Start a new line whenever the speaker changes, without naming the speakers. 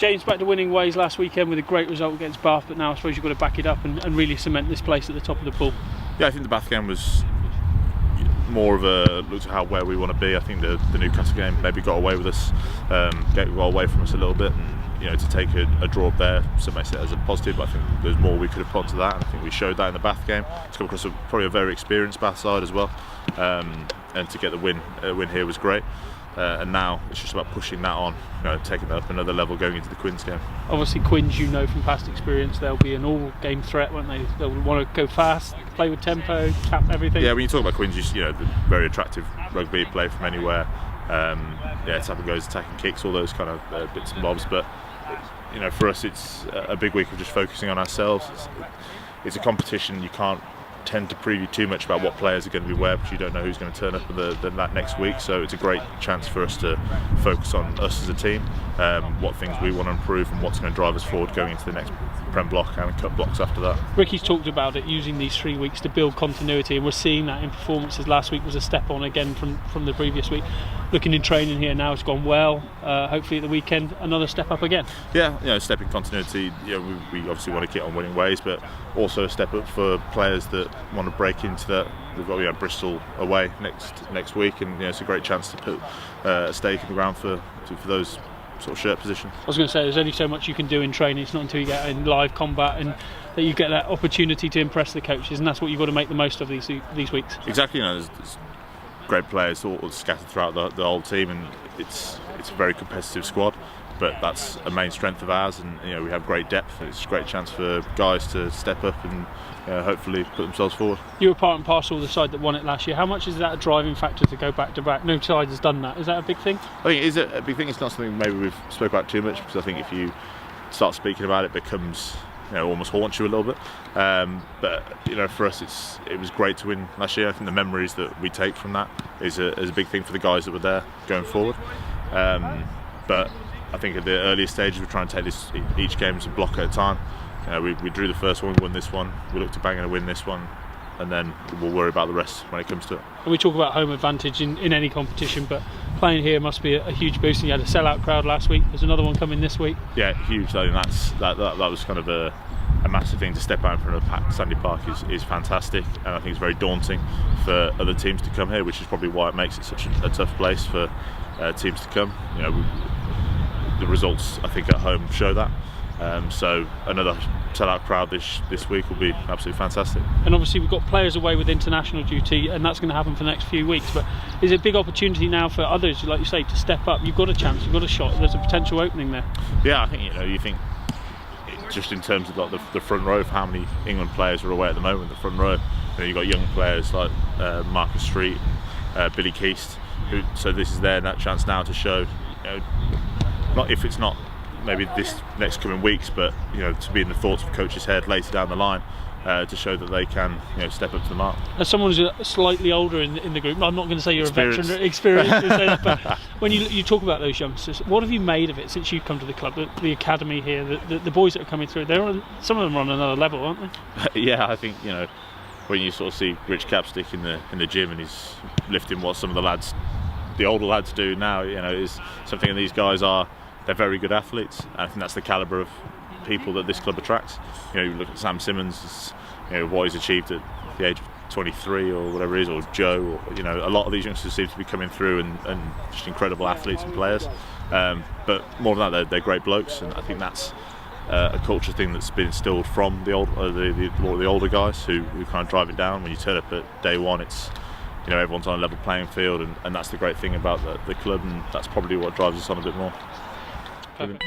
James, back to winning ways last weekend with a great result against Bath, but now I suppose you've got to back it up and really cement this place at the top of the pool.
Yeah, I think the Bath game was more of a look at where we want to be. I think the Newcastle game maybe got away with us, got away from us a little bit, and to take a draw up there, some may see it as a positive, but I think there's more we could have put to that, and I think we showed that in the Bath game. It's come across probably a very experienced Bath side as well, and to get the win here was great. And now it's just about pushing that on, taking that up another level going into the Quins game.
Obviously Quins, from past experience, they'll be an all-game threat, won't they? They'll want to go fast, play with tempo, cap everything.
Yeah, when you talk about Quins, the very attractive rugby, play from anywhere. Tap and goes, attacking kicks, all those kind of bits and bobs. But for us, it's a big week of just focusing on ourselves. It's a competition. You can't tend to preview too much about what players are going to be where, because you don't know who's going to turn up that next week. So it's a great chance for us to focus on us as a team, what things we want to improve and what's going to drive us forward going into the next Prem block and Cup blocks after that.
Ricky's talked about it, using these 3 weeks to build continuity, and we're seeing that in performances. Last week was a step on again from the previous week. Looking in training here now, it's gone well. Hopefully at the weekend another step up again.
Yeah, step in continuity. We obviously want to keep on winning ways, but also a step up for players that want to break into that. We've got Bristol away next week, and it's a great chance to put a stake in the ground for those sort of shirt positions.
I was going to say, there's only so much you can do in training. It's not until you get in live combat and that you get that opportunity to impress the coaches, and that's what you've got to make the most of these weeks.
Exactly. There's great players all scattered throughout the whole team, and it's a very competitive squad. But that's a main strength of ours, and we have great depth. It's a great chance for guys to step up and hopefully put themselves forward.
You were part and parcel of the side that won it last year. How much is that a driving factor to go back to back? No side has done that. Is that a big thing?
I think it is a big thing. It's not something maybe we've spoke about too much, because I think if you start speaking about it, it becomes almost haunts you a little bit. But for us, it was great to win last year. I think the memories that we take from that is a big thing for the guys that were there going forward. But I think at the earliest stages we're trying to take each game as a block at a time. We drew the first one, we won this one, we look to bang and win this one, and then we'll worry about the rest when it comes to it.
And we talk about home advantage in any competition, but playing here must be a huge boost. And you had a sellout crowd last week, there's another one coming this week.
Yeah, huge. I think that was kind of a massive thing. To step out in front of packed Sandy Park is fantastic, and I think it's very daunting for other teams to come here, which is probably why it makes it such a tough place for teams to come. The results I think at home show that. So another sellout crowd this week will be absolutely fantastic.
And obviously we've got players away with international duty, and that's going to happen for the next few weeks. But is it a big opportunity now for others, like you say, to step up? You've got a chance, you've got a shot. There's a potential opening there.
Yeah, I think you think just in terms of like the front row, of how many England players are away at the moment. The front row, you've got young players like Marcus Street, Billy Keast. So this is that chance now to show. Not if it's not maybe this next coming weeks, but to be in the thoughts of coach's head later down the line, to show that they can step up to the mark.
As someone who's slightly older in the group, I'm not going to say you're a veteran, experienced to say that, but when you talk about those youngsters, what have you made of it since you've come to the club? The academy here, the boys that are coming through, some of them are on another level, aren't they?
Yeah, I think when you sort of see Rich Capstick in the gym and he's lifting what some of the older lads do now, is something that these guys are. They're very good athletes. I think that's the calibre of people that this club attracts. You look at Sam Simmons, what he's achieved at the age of 23 or whatever it is, or Joe, or, a lot of these youngsters seem to be coming through and just incredible athletes and players. But more than that, they're great blokes, and I think that's a culture thing that's been instilled from the older guys who kind of drive it down. When you turn up at day one, it's everyone's on a level playing field, and that's the great thing about the club, and that's probably what drives us on a bit more.
Perfect.